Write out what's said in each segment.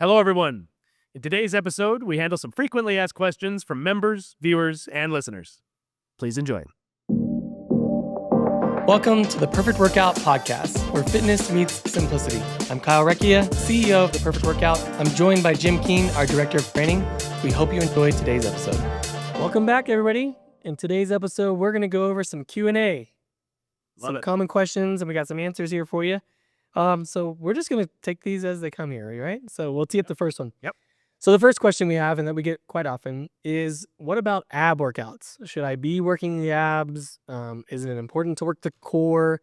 Hello, everyone. In today's episode, we handle some frequently asked questions from members, viewers, and listeners. Please enjoy. Welcome to the Perfect Workout Podcast, where fitness meets simplicity. I'm Kyle Recchia, CEO of The Perfect Workout. I'm joined by Jim Keene, our Director of Training. We hope you enjoyed today's episode. Welcome back, everybody. In today's episode, we're going to go over some Q&A. Some common questions, and we got some answers here for you. So we're just going to take these as they come here, right? So we'll tee up the first one. Yep. So the first question we have, and that we get quite often, is what about ab workouts? Should I be working the abs? Is it important to work the core?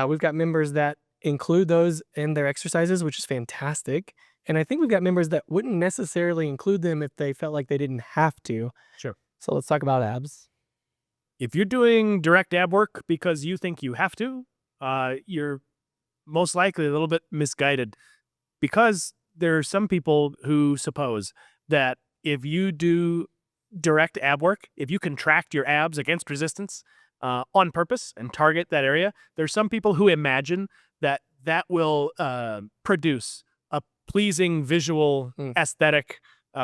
We've got members that include those in their exercises, which is fantastic. And I think we've got members that wouldn't necessarily include them if they felt like they didn't have to. Sure. So let's talk about abs. If you're doing direct ab work because you think you have to, you're most likely a little bit misguided, because there are some people who suppose that if you do direct ab work, if you contract your abs against resistance on purpose and target that area, there's some people who imagine that that will produce a pleasing visual aesthetic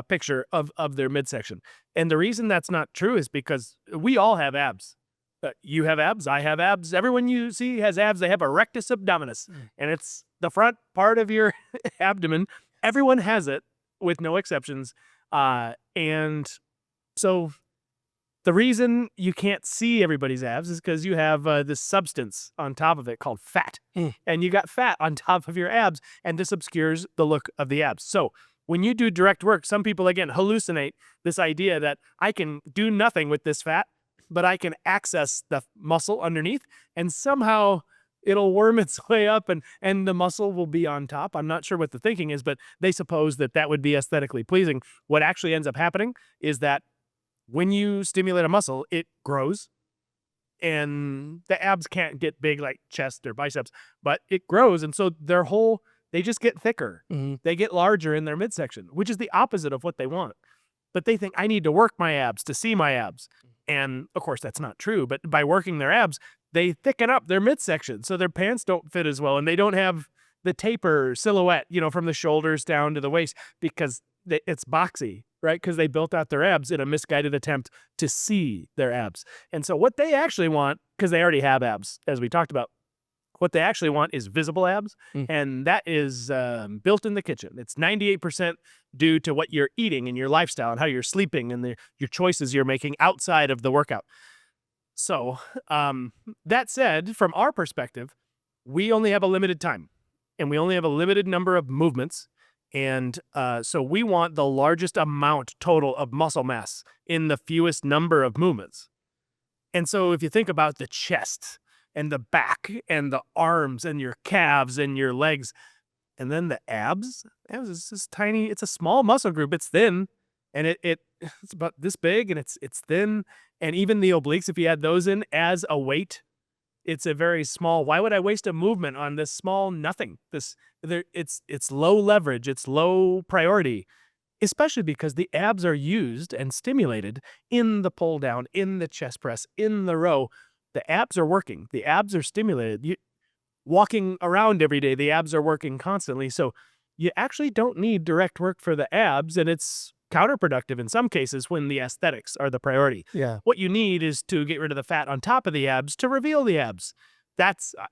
picture of their midsection. And the reason that's not true is because we all have abs. You have abs, I have abs. Everyone you see has abs. They have a rectus abdominis, and it's the front part of your abdomen. Everyone has it, with no exceptions. And so the reason you can't see everybody's abs is because you have this substance on top of it called fat. And you got fat on top of your abs, and this obscures the look of the abs. So when you do direct work, some people, again, hallucinate this idea that I can do nothing with this fat, but I can access the muscle underneath, and somehow it'll worm its way up and the muscle will be on top. I'm not sure what the thinking is, but they suppose that that would be aesthetically pleasing. What actually ends up happening is that when you stimulate a muscle, it grows, and the abs can't get big like chest or biceps, but it grows. And so they just get thicker. They get larger in their midsection, which is the opposite of what they want. But they think, I need to work my abs to see my abs. And of course, that's not true. But by working their abs, they thicken up their midsection, so their pants don't fit as well, and they don't have the taper silhouette, from the shoulders down to the waist, because it's boxy, right? Because they built out their abs in a misguided attempt to see their abs. And so what they actually want, because they already have abs, as we talked about, what they actually want is visible abs, and that is built in the kitchen. It's 98% due to what you're eating and your lifestyle and how you're sleeping and your choices you're making outside of the workout. So that said, from our perspective, we only have a limited time, and we only have a limited number of movements, and so we want the largest amount total of muscle mass in the fewest number of movements. And so if you think about the chest and the back and the arms and your calves and your legs, and then the abs is this tiny, it's a small muscle group. It's thin, and it's about this big, and it's thin. And even the obliques, if you add those in as a weight, it's a very small. Why would I waste a movement on this small nothing? It's low leverage, it's low priority, especially because the abs are used and stimulated in the pull down, in the chest press, in the row. The abs are working. The abs are stimulated. Walking around every day, the abs are working constantly. So you actually don't need direct work for the abs, and it's counterproductive in some cases when the aesthetics are the priority. Yeah. What you need is to get rid of the fat on top of the abs to reveal the abs.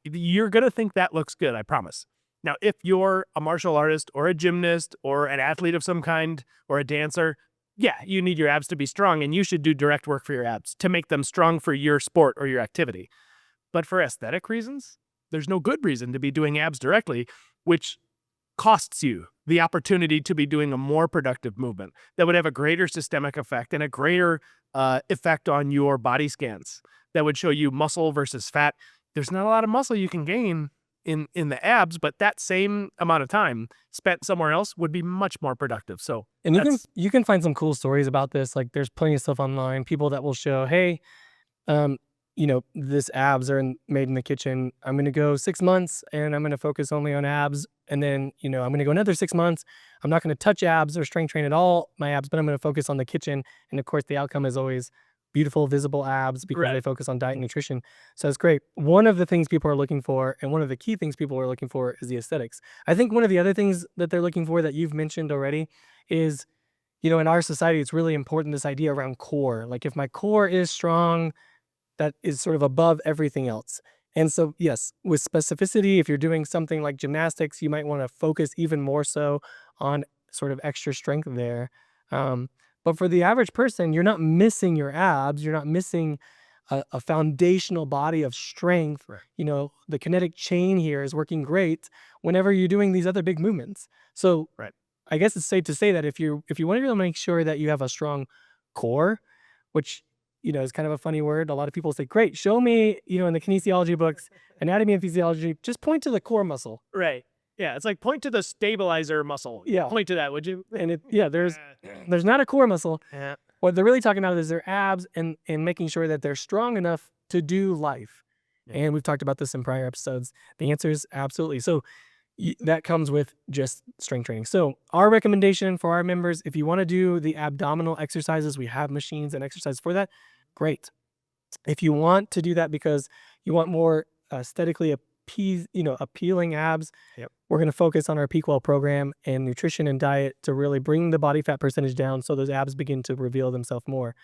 You're going to think that looks good, I promise. Now, if you're a martial artist or a gymnast or an athlete of some kind or a dancer, yeah, you need your abs to be strong, and you should do direct work for your abs to make them strong for your sport or your activity. But for aesthetic reasons, there's no good reason to be doing abs directly, which costs you the opportunity to be doing a more productive movement that would have a greater systemic effect and a greater effect on your body scans that would show you muscle versus fat. There's not a lot of muscle you can gain in the abs, but that same amount of time spent somewhere else would be much more productive. So, and you can find some cool stories about this. Like, there's plenty of stuff online, people that will show, hey, this abs are made in the kitchen. I'm going to go 6 months and I'm going to focus only on abs. And then, I'm going to go another 6 months. I'm not going to touch abs or strength train at all, my abs, but I'm going to focus on the kitchen. And of course, the outcome is always beautiful, visible abs because Right. they focus on diet and nutrition. So it's great. One of the things people are looking for, and one of the key things people are looking for, is the aesthetics. I think one of the other things that they're looking for that you've mentioned already is, in our society, it's really important, this idea around core. Like, if my core is strong, that is sort of above everything else. And so, yes, with specificity, if you're doing something like gymnastics, you might want to focus even more so on sort of extra strength there. Um, but for the average person, you're not missing your abs. You're not missing a foundational body of strength. Right. The kinetic chain here is working great whenever you're doing these other big movements. So Right. I guess it's safe to say that if you want to really make sure that you have a strong core, which is kind of a funny word. A lot of people say, "Great, show me, in the kinesiology books, anatomy and physiology, just point to the core muscle." Right. Yeah. It's like point to the stabilizer muscle. Yeah. Point to that, would you? And there's not a core muscle. Yeah. What they're really talking about is their abs and making sure that they're strong enough to do life. Yeah. And we've talked about this in prior episodes. The answer is absolutely. So that comes with just strength training. So our recommendation for our members, if you want to do the abdominal exercises, we have machines and exercises for that. Great. If you want to do that because you want more aesthetically appealing abs, Yep. we're going to focus on our Peak Well program and nutrition and diet to really bring the body fat percentage down so those abs begin to reveal themselves more.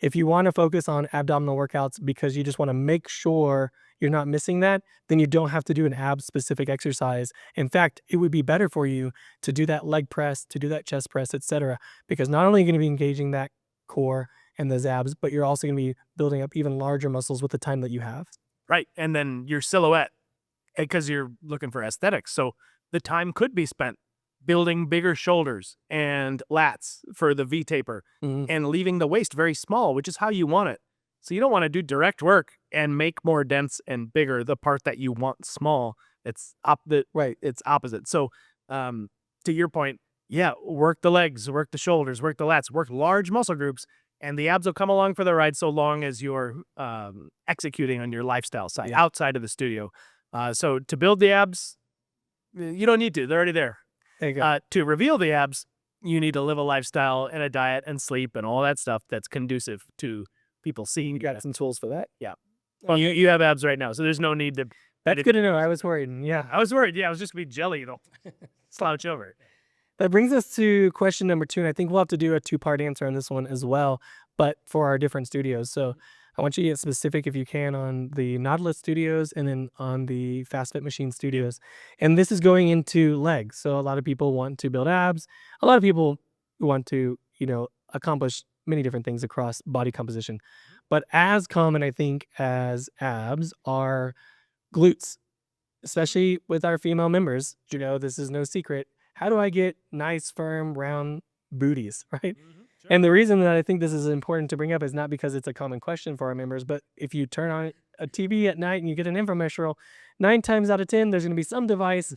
If you want to focus on abdominal workouts because you just want to make sure you're not missing that, then you don't have to do an ab-specific exercise. In fact, it would be better for you to do that leg press, to do that chest press, etc. Because not only are you going to be engaging that core and those abs, but you're also going to be building up even larger muscles with the time that you have. Right. And then your silhouette, because you're looking for aesthetics. So the time could be spent building bigger shoulders and lats for the V taper and leaving the waist very small, which is how you want it. So you don't want to do direct work and make more dense and bigger the part that you want small. It's It's opposite. So to your point, yeah, work the legs, work the shoulders, work the lats, work large muscle groups, and the abs will come along for the ride so long as you're executing on your lifestyle side outside of the studio. So to build the abs, you don't need to. They're already there. There you go. To reveal the abs, you need to live a lifestyle and a diet and sleep and all that stuff that's conducive to people seeing. You got some tools for that? Yeah. Well, you have abs right now, so there's no need to. That's good to know. I was worried. Yeah. I was worried. Yeah, I was just going to be jelly. It'll slouch over. That brings us to question number 2, and I think we'll have to do a 2-part answer on this one as well, but for our different studios. So I want you to get specific, if you can, on the Nautilus studios and then on the FastFit Machine studios. And this is going into legs. So a lot of people want to build abs. A lot of people want to, accomplish many different things across body composition. But as common, I think, as abs are glutes, especially with our female members. This is no secret. How do I get nice, firm, round booties, right? Sure. And the reason that I think this is important to bring up is not because it's a common question for our members, but if you turn on a TV at night and you get an infomercial, 9 times out of 10, there's going to be some device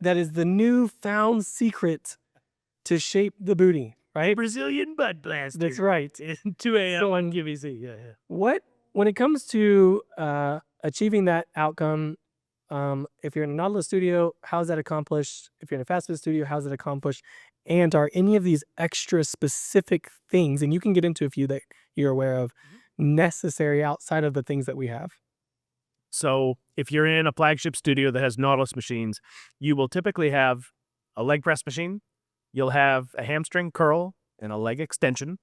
that is the newfound secret to shape the booty, right? Brazilian butt blaster. That's right. 2 a.m. on QVC. Yeah. When it comes to achieving that outcome, if you're in a Nautilus studio, how's that accomplished? If you're in a FastFit studio, how's it accomplished? And are any of these extra specific things, and you can get into a few that you're aware of, necessary outside of the things that we have? So if you're in a flagship studio that has Nautilus machines, you will typically have a leg press machine. You'll have a hamstring curl and a leg extension,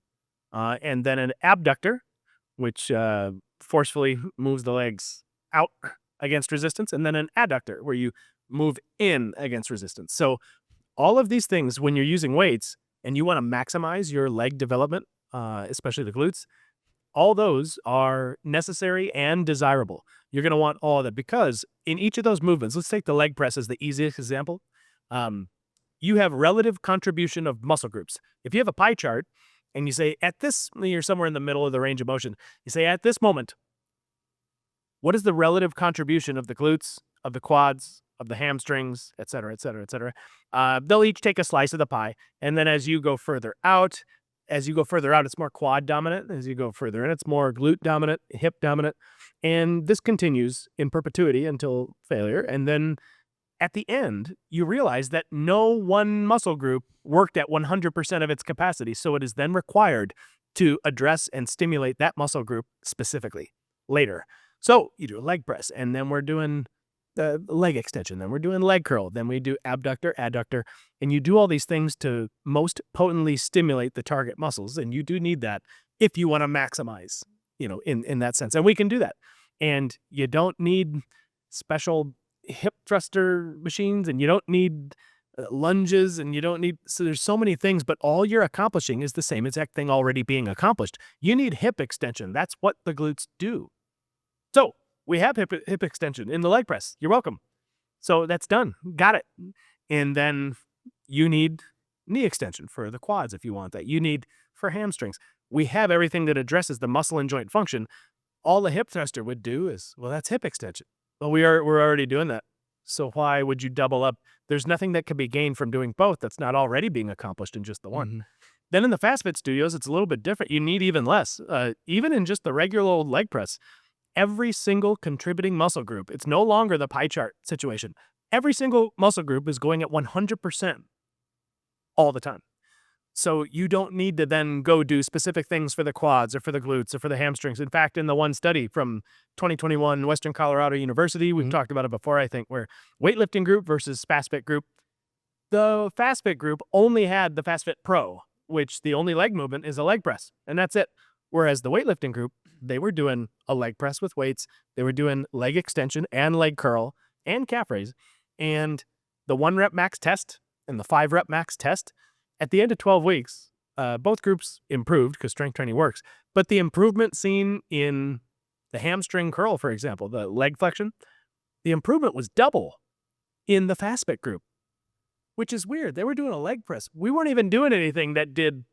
and then an abductor, which forcefully moves the legs out against resistance, and then an adductor, where you move in against resistance. So all of these things, when you're using weights and you want to maximize your leg development, especially the glutes, all those are necessary and desirable. You're going to want all of that because in each of those movements, let's take the leg press as the easiest example. You have relative contribution of muscle groups. If you have a pie chart and you say you're somewhere in the middle of the range of motion, you say at this moment, what is the relative contribution of the glutes, of the quads, of the hamstrings, et cetera, et cetera, et cetera? They'll each take a slice of the pie. And then as you go further out, it's more quad dominant. As you go further in, it's more glute dominant, hip dominant. And this continues in perpetuity until failure. And then at the end, you realize that no one muscle group worked at 100% of its capacity. So it is then required to address and stimulate that muscle group specifically later. So you do a leg press, and then we're doing the leg extension, then we're doing leg curl, then we do abductor, adductor, and you do all these things to most potently stimulate the target muscles, and you do need that if you want to maximize, in that sense. And we can do that. And you don't need special hip thruster machines, and you don't need lunges, and you don't need, so there's so many things, but all you're accomplishing is the same exact thing already being accomplished. You need hip extension. That's what the glutes do. So we have hip extension in the leg press. You're welcome. So that's done. Got it. And then you need knee extension for the quads if you want that. You need for hamstrings. We have everything that addresses the muscle and joint function. All the hip thruster would do is, well, that's hip extension. Well, we're already doing that. So why would you double up? There's nothing that can be gained from doing both that's not already being accomplished in just the one. Mm-hmm. Then in the FastFit studios, it's a little bit different. You need even less. Even in just the regular old leg press, every single contributing muscle group, it's no longer the pie chart situation. Every single muscle group is going at 100% all the time. So you don't need to then go do specific things for the quads or for the glutes or for the hamstrings. In fact, in the one study from 2021, Western Colorado University, we've talked about it before, I think, where weightlifting group versus FastFit group, the FastFit group only had the FastFit Pro, which the only leg movement is a leg press, and that's it. Whereas the weightlifting group, they were doing a leg press with weights, they were doing leg extension and leg curl and calf raise, and the 1 rep max test and the 5 rep max test, at the end of 12 weeks, both groups improved because strength training works, but the improvement seen in the hamstring curl, for example, the leg flexion, the improvement was double in the FastFit group, which is weird. They were doing a leg press. We weren't even doing anything that did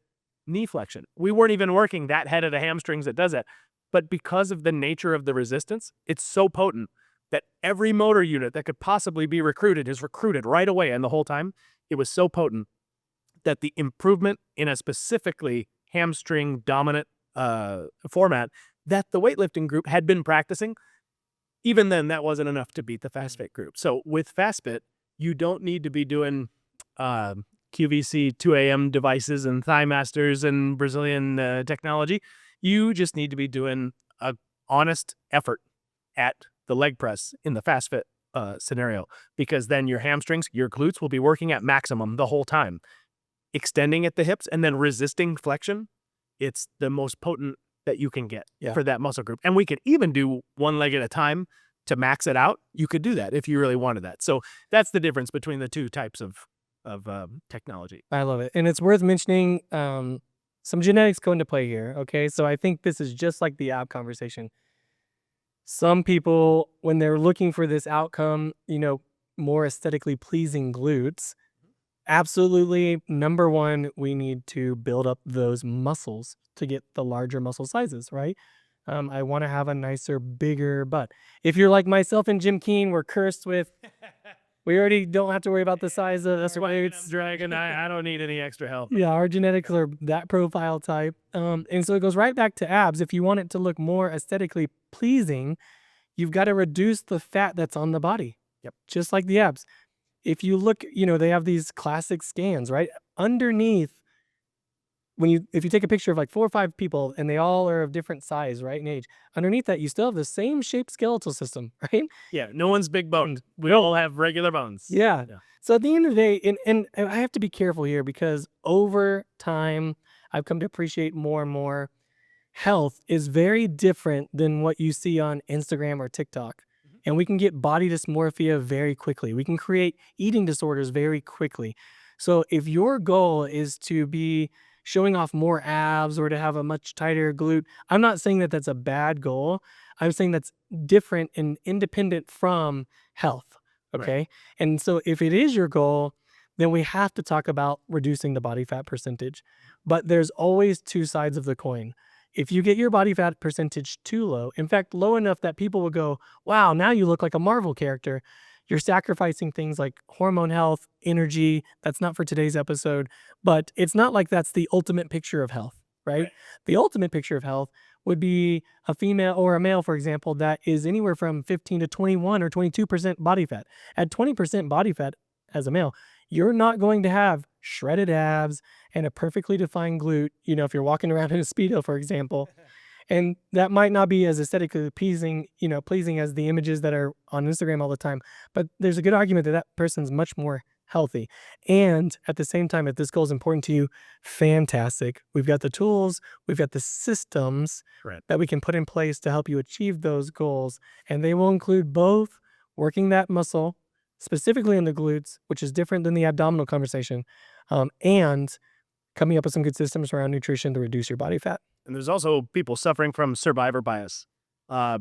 knee flexion. We weren't even working that head of the hamstrings that does that. But because of the nature of the resistance, it's so potent that every motor unit that could possibly be recruited is recruited right away. And the whole time, it was so potent that the improvement in a specifically hamstring dominant format that the weightlifting group had been practicing, even then that wasn't enough to beat the FastFit group. So with FastFit, you don't need to be doing QVC 2 a.m. devices and thigh masters and Brazilian technology. You just need to be doing an honest effort at the leg press in the FastFit scenario, because then your hamstrings, your glutes will be working at maximum the whole time. Extending at the hips and then resisting flexion, it's the most potent that you can get for that muscle group. And we could even do one leg at a time to max it out. You could do that if you really wanted that. So that's the difference between the two types of technology. I love it. And it's worth mentioning some genetics go into play here. Okay. So I think this is just like the ab conversation. Some people, when they're looking for this outcome, more aesthetically pleasing glutes, absolutely, number one, we need to build up those muscles to get the larger muscle sizes, right? I want to have a nicer, bigger butt. If you're like myself and Jim Keen, we're cursed with, we already don't have to worry about the size of that's why it's dragon. I don't need any extra help. Yeah, our genetics are that profile type. And so it goes right back to abs. If you want it to look more aesthetically pleasing, you've got to reduce the fat that's on the body. Yep. Just like the abs. If you look, they have these classic scans, right? Underneath, if you take a picture of like 4 or 5 people and they all are of different size, right, in age, underneath that, you still have the same shaped skeletal system, right? Yeah, no one's big boned. We all have regular bones. Yeah. So at the end of the day, and I have to be careful here because over time, I've come to appreciate more and more health is very different than what you see on Instagram or TikTok. And we can get body dysmorphia very quickly. We can create eating disorders very quickly. So if your goal is to be showing off more abs or to have a much tighter glute, I'm not saying that that's a bad goal. I'm saying that's different and independent from health. Okay. Right. And so if it is your goal, then we have to talk about reducing the body fat percentage. But there's always two sides of the coin. If you get your body fat percentage too low, in fact, low enough that people will go, wow, now you look like a Marvel character, you're sacrificing things like hormone health, energy. That's not for today's episode, but it's not like that's the ultimate picture of health, right? The ultimate picture of health would be a female or a male, for example, that is anywhere from 15 to 21 or 22% body fat. At 20% body fat as a male, you're not going to have shredded abs and a perfectly defined glute, if you're walking around in a Speedo, for example. And that might not be as aesthetically pleasing as the images that are on Instagram all the time. But there's a good argument that that person's much more healthy. And at the same time, if this goal is important to you, fantastic. We've got the tools, we've got the systems Right. that we can put in place to help you achieve those goals. And they will include both working that muscle, specifically in the glutes, which is different than the abdominal conversation, and coming up with some good systems around nutrition to reduce your body fat. And there's also people suffering from survivor bias. A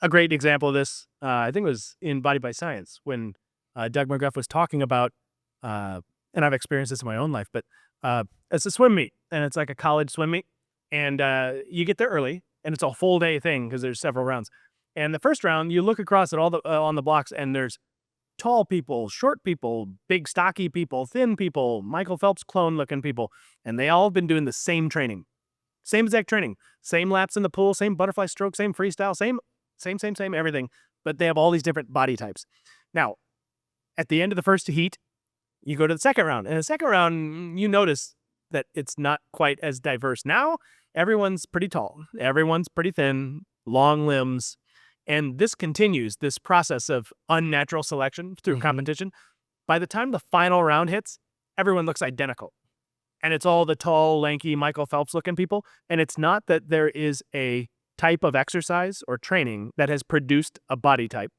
great example of this, I think it was in Body by Science when Doug McGuff was talking about, and I've experienced this in my own life, but it's a swim meet, and it's like a college swim meet, and you get there early, and it's a full day thing because there's several rounds. And the first round, you look across at all the on the blocks, and there's tall people, short people, big stocky people, thin people, Michael Phelps clone-looking people, and they all have been doing the same training. Same exact training, same laps in the pool, same butterfly stroke, same freestyle, same everything, but they have all these different body types. Now, at the end of the first heat, you go to the second round. And in the second round, you notice that it's not quite as diverse. Now, everyone's pretty tall, everyone's pretty thin, long limbs, and this continues, this process of unnatural selection through competition. By the time the final round hits, everyone looks identical. And it's all the tall, lanky, Michael Phelps-looking people. And it's not that there is a type of exercise or training that has produced a body type.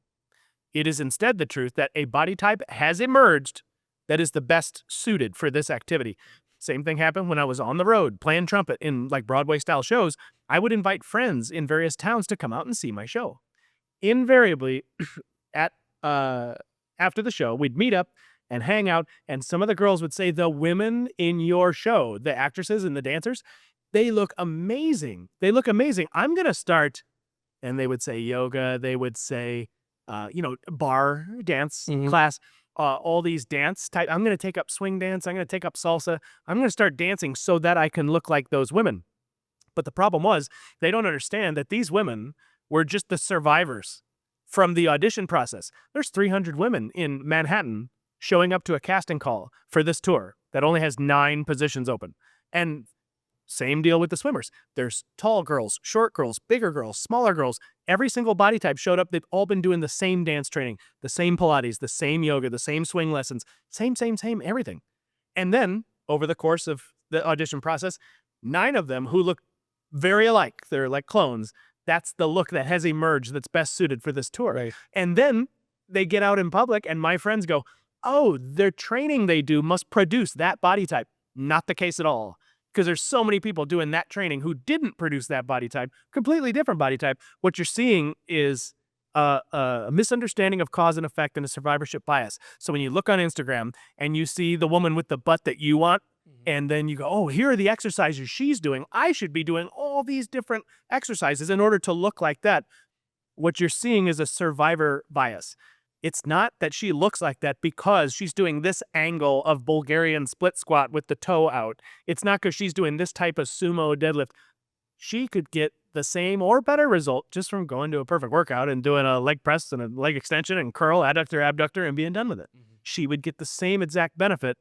It is instead the truth that a body type has emerged that is the best suited for this activity. Same thing happened when I was on the road playing trumpet in like Broadway-style shows. I would invite friends in various towns to come out and see my show. Invariably, after the show, we'd meet up and hang out, and some of the girls would say, the women in your show, the actresses and the dancers, they look amazing. They look amazing. I'm going to start, and they would say yoga, they would say, bar dance class, all these dance type. I'm going to take up swing dance. I'm going to take up salsa. I'm going to start dancing so that I can look like those women. But the problem was, they don't understand that these women were just the survivors from the audition process. There's 300 women in Manhattan showing up to a casting call for this tour that only has 9 positions open. And same deal with the swimmers. There's tall girls, short girls, bigger girls, smaller girls. Every single body type showed up. They've all been doing the same dance training, the same Pilates, the same yoga, the same swing lessons, same everything. And then over the course of the audition process, 9 of them who look very alike, they're like clones. That's the look that has emerged that's best suited for this tour. Right. And then they get out in public and my friends go, oh, their training they do must produce that body type. Not the case at all. Because there's so many people doing that training who didn't produce that body type, completely different body type. What you're seeing is a misunderstanding of cause and effect and a survivorship bias. So when you look on Instagram and you see the woman with the butt that you want, and then you go, oh, here are the exercises she's doing. I should be doing all these different exercises in order to look like that. What you're seeing is a survivor bias. It's not that she looks like that because she's doing this angle of Bulgarian split squat with the toe out. It's not because she's doing this type of sumo deadlift. She could get the same or better result just from going to a perfect workout and doing a leg press and a leg extension and curl, adductor, abductor, and being done with it. She would get the same exact benefit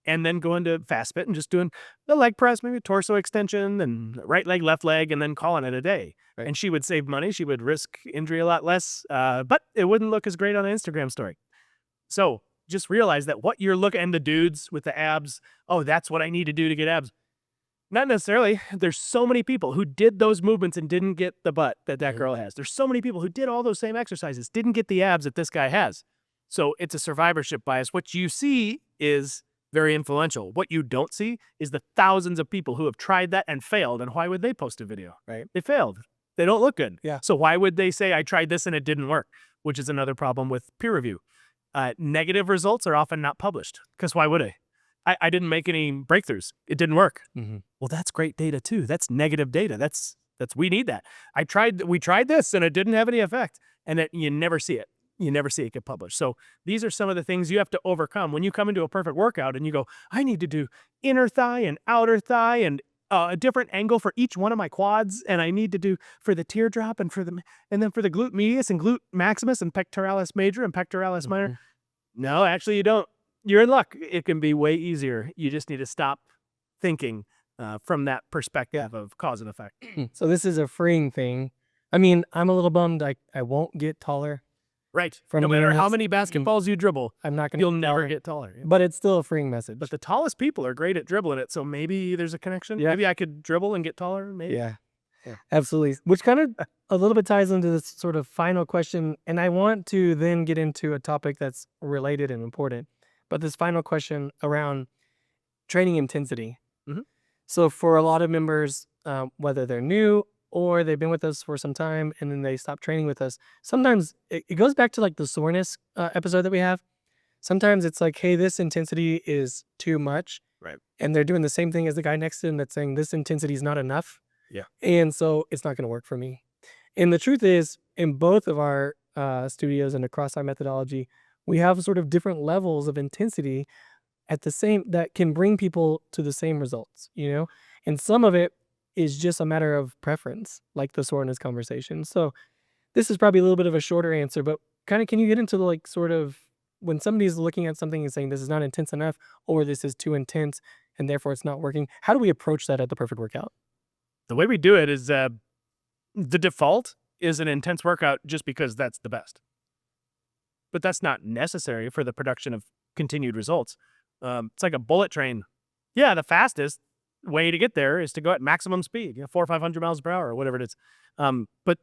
and then go into FastFit and just doing the leg press, maybe torso extension and right leg, left leg, and then calling it a day. Right. And she would save money. She would risk injury a lot less, but it wouldn't look as great on an Instagram story. So just realize that what you're looking, and the dudes with the abs, oh, that's what I need to do to get abs. Not necessarily. There's so many people who did those movements and didn't get the butt that girl has. There's so many people who did all those same exercises, didn't get the abs that this guy has. So it's a survivorship bias. What you see is very influential. What you don't see is the thousands of people who have tried that and failed. And why would they post a video? Right? They failed. They don't look good. Yeah. So why would they say, I tried this and it didn't work? Which is another problem with peer review. Negative results are often not published because why would I didn't make any breakthroughs. It didn't work. Well, that's great data too. That's negative data. We need that. We tried this and it didn't have any effect. And you never see it. You never see it get published. So these are some of the things you have to overcome when you come into a perfect workout and you go, I need to do inner thigh and outer thigh and a different angle for each one of my quads. And I need to do for the teardrop and then for the glute medius and glute maximus and pectoralis major and pectoralis minor. No, actually you don't. you're in luck. It can be way easier. You just need to stop thinking from that perspective of cause and effect. So this is a freeing thing. I mean, I'm a little bummed I won't get taller. Right. From no matter doing how this. many basketballs you dribble, I'm not going to you'll never get taller. But it's still a freeing message. But the tallest people are great at dribbling it, so maybe there's a connection. Yeah. Maybe I could dribble and get taller. Maybe. Yeah, absolutely. Which kind of a little bit ties into this sort of final question. And I want to then get into a topic that's related and important. But this final question around training intensity. Mhm. So for a lot of members, whether they're new or they've been with us for some time and then they stop training with us, sometimes it goes back to like the soreness episode that we have. Sometimes it's like, hey, this intensity is too much. Right. And they're doing the same thing as the guy next to them that's saying this intensity is not enough. Yeah. And so it's not going to work for me. And the truth is, in both of our studios and across our methodology, we have sort of different levels of intensity at the same that can bring people to the same results, you know? And some of it is just a matter of preference, like the soreness conversation. So this is probably a little bit of a shorter answer, but kind of can you get into the like sort of when somebody's looking at something and saying this is not intense enough or this is too intense and therefore it's not working, how do we approach that at the Perfect Workout? The way we do it is the default is an intense workout just because that's the best. But that's not necessary for the production of continued results. It's like a bullet train. Yeah, the fastest way to get there is to go at maximum speed, 400 or 500 miles per hour or whatever it is. But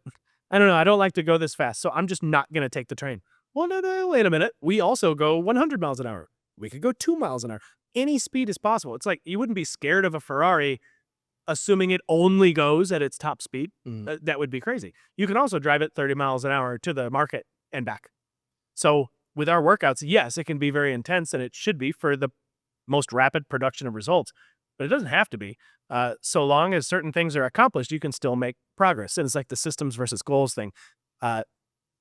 I don't know. I don't like to go this fast, so I'm just not going to take the train. Well, no, wait a minute. We also go 100 miles an hour. We could go 2 miles an hour. Any speed is possible. It's like you wouldn't be scared of a Ferrari assuming it only goes at its top speed. That would be crazy. You can also drive it 30 miles an hour to the market and back. So with our workouts, yes, it can be very intense, and it should be for the most rapid production of results, but it doesn't have to be. So long as certain things are accomplished, you can still make progress. And it's like the systems versus goals thing.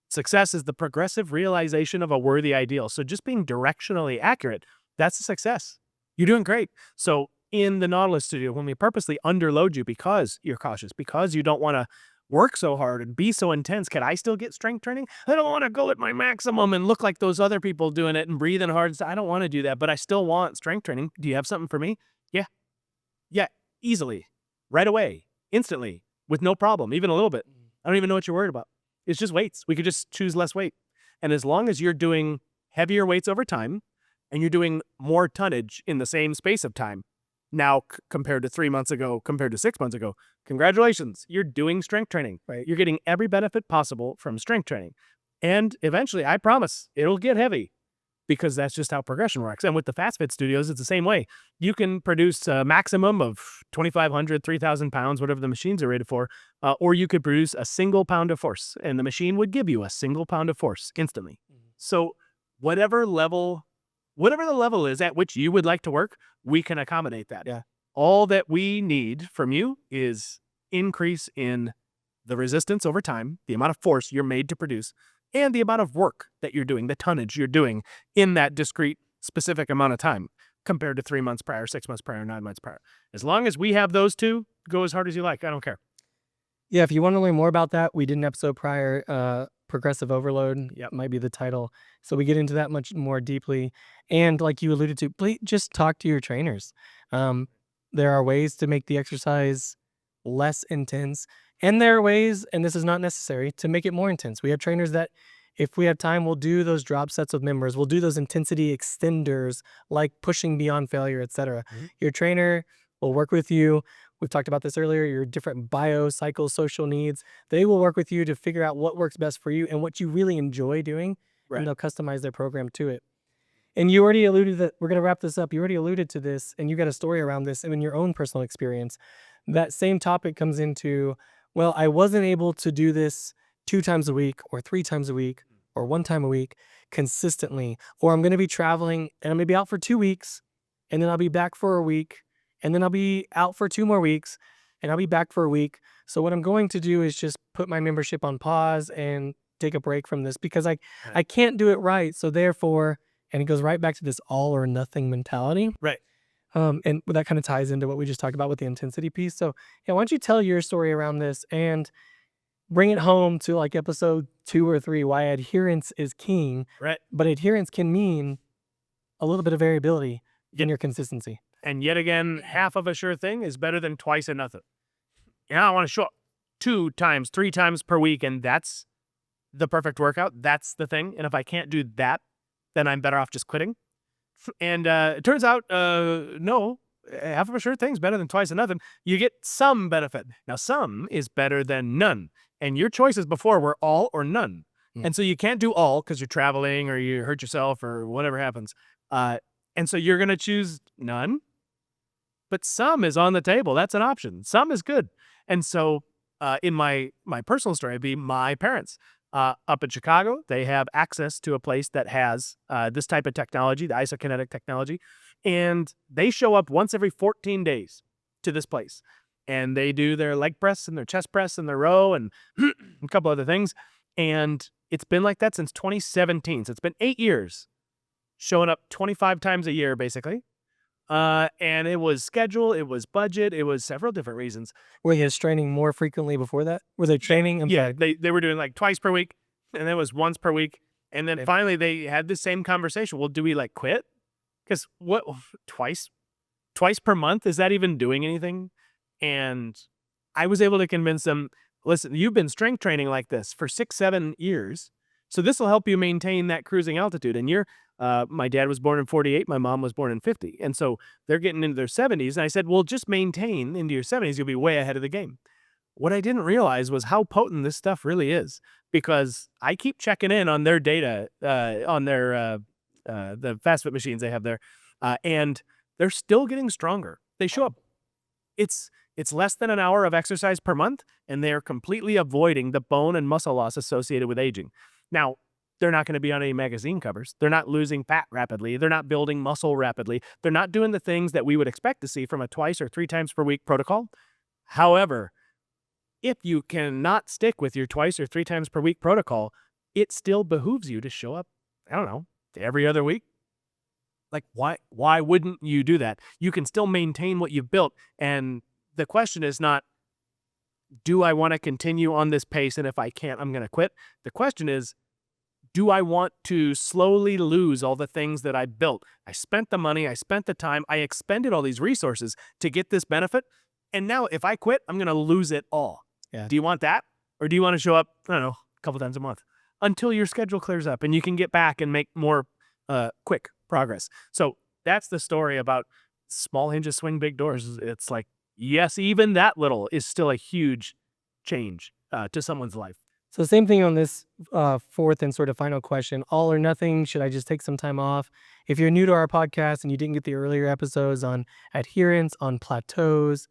Success is the progressive realization of a worthy ideal. So just being directionally accurate, that's a success. You're doing great. So in the Nautilus studio, when we purposely underload you because you're cautious, because you don't want to work so hard and be so intense, can I still get strength training? I don't want to go at my maximum and look like those other people doing it and breathing hard. I don't want to do that, but I still want strength training. Do you have something for me? Yeah, easily, right away, instantly, with no problem, even a little bit. I don't even know what you're worried about. It's just weights. We could just choose less weight. And as long as you're doing heavier weights over time and you're doing more tonnage in the same space of time, now compared to 3 months ago, compared to 6 months ago, congratulations, you're doing strength training. Right. You're getting every benefit possible from strength training. And eventually, I promise, it'll get heavy because that's just how progression works. And with the FastFit studios, it's the same way. You can produce a maximum of 2,500, 3,000 pounds, whatever the machines are rated for, or you could produce a single pound of force, and the machine would give you a single pound of force instantly. So whatever the level is at which you would like to work, we can accommodate that. Yeah. All that we need from you is increase in the resistance over time, the amount of force you're made to produce, and the amount of work that you're doing, the tonnage you're doing in that discrete, specific amount of time compared to 3 months prior, 6 months prior, 9 months prior. As long as we have those two, go as hard as you like. I don't care. Yeah, if you want to learn more about that, we did an episode prior, Progressive Overload. Yep. Might be the title. So we get into that much more deeply. And like you alluded to, please just talk to your trainers. There are ways to make the exercise less intense. And there are ways, and this is not necessary, to make it more intense. We have trainers that, if we have time, we'll do those drop sets with members. We'll do those intensity extenders, like pushing beyond failure, etc. Your trainer will work with you. We've talked about this earlier, your different biopsychosocial needs. They will work with you to figure out what works best for you and what you really enjoy doing, and they'll customize their program to it. And you already alluded that, we're going to wrap this up. You already alluded to this, and you got a story around this and in your own personal experience. That same topic comes into, well, I wasn't able to do this 2 times a week or 3 times a week or 1 time a week consistently, or I'm going to be traveling and I'm going to be out for 2 weeks, and then I'll be back for a week, and then I'll be out for 2 more weeks, and I'll be back for a week. So what I'm going to do is just put my membership on pause and take a break from this because I can't do it right. So therefore, and it goes right back to this all or nothing mentality. Right. And that kind of ties into what we just talked about with the intensity piece. So yeah, why don't you tell your story around this and bring it home to like episode 2 or 3, why adherence is king. Right. But adherence can mean a little bit of variability in Yeah. your consistency. And yet again, half of a sure thing is better than twice of nothing. I want to show up 2 times, 3 times per week, and that's the perfect workout. That's the thing. And if I can't do that, then I'm better off just quitting. And it turns out, no, half of a sure thing is better than twice of nothing. You get some benefit. Now, some is better than none. And your choices before were all or none. And so you can't do all because you're traveling or you hurt yourself or whatever happens. And so you're going to choose none. But some is on the table. That's an option. Some is good. And so in my personal story, it'd be my parents. Up in Chicago, they have access to a place that has this type of technology, the isokinetic technology. And they show up once every 14 days to this place. And they do their leg press and their chest press and their row and a couple other things. And it's been like that since 2017. So it's been 8 years, showing up 25 times a year, basically. And it was schedule, it was budget, it was several different reasons. Were you guys training more frequently before that? Were they training? Yeah, they were doing like twice per week, and then it was once per week. And then finally they had the same conversation. Well, do we like quit? Because what, twice per month? Is that even doing anything? And I was able to convince them, listen, you've been strength training like this for 6-7 years. So this will help you maintain that cruising altitude. And my dad was born in 48. My mom was born in 50. And so they're getting into their 70s. And I said, well, just maintain into your 70s. You'll be way ahead of the game. What I didn't realize was how potent this stuff really is, because I keep checking in on their data, on their the FastFit machines they have there. And they're still getting stronger. They show up. It's less than an hour of exercise per month, and they are completely avoiding the bone and muscle loss associated with aging. Now, they're not going to be on any magazine covers. They're not losing fat rapidly. They're not building muscle rapidly. They're not doing the things that we would expect to see from a twice or 3 times per week protocol. However, if you cannot stick with your twice or 3 times per week protocol, it still behooves you to show up, I don't know, every other week. Like, why wouldn't you do that? You can still maintain what you've built. And the question is not, do I want to continue on this pace? And if I can't, I'm going to quit. The question is, do I want to slowly lose all the things that I built? I spent the money, I spent the time, I expended all these resources to get this benefit. And now if I quit, I'm going to lose it all. Yeah. Do you want that? Or do you want to show up, I don't know, a couple times a month until your schedule clears up and you can get back and make more quick progress? So that's the story about small hinges swing big doors. It's like, yes, even that little is still a huge change to someone's life. So same thing on this fourth and sort of final question, all or nothing. Should I just take some time off? If you're new to our podcast and you didn't get the earlier episodes on adherence, on plateaus,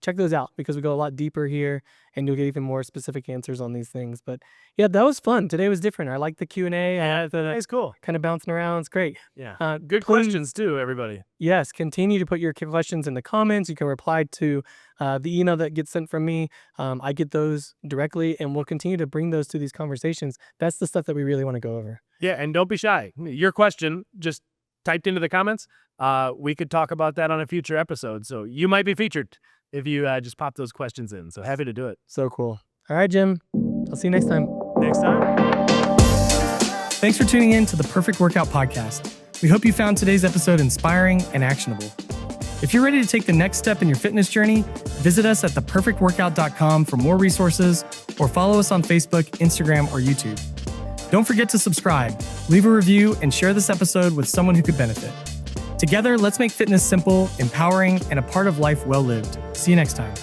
check those out because we go a lot deeper here and you'll get even more specific answers on these things. But yeah, that was fun. Today was different. I like the Q&A. Yeah, it's cool. Kind of bouncing around. It's great. Yeah. Good questions too, everybody. Yes. Continue to put your questions in the comments. You can reply to the email that gets sent from me. I get those directly and we'll continue to bring those to these conversations. That's the stuff that we really want to go over. Yeah. And don't be shy. Your question just typed into the comments. We could talk about that on a future episode. So you might be featured if you just pop those questions in. So happy to do it. So cool. All right, Jim. I'll see you next time. Next time. Thanks for tuning in to the Perfect Workout Podcast. We hope you found today's episode inspiring and actionable. If you're ready to take the next step in your fitness journey, visit us at theperfectworkout.com for more resources or follow us on Facebook, Instagram, or YouTube. Don't forget to subscribe, leave a review, and share this episode with someone who could benefit. Together, let's make fitness simple, empowering, and a part of life well lived. See you next time.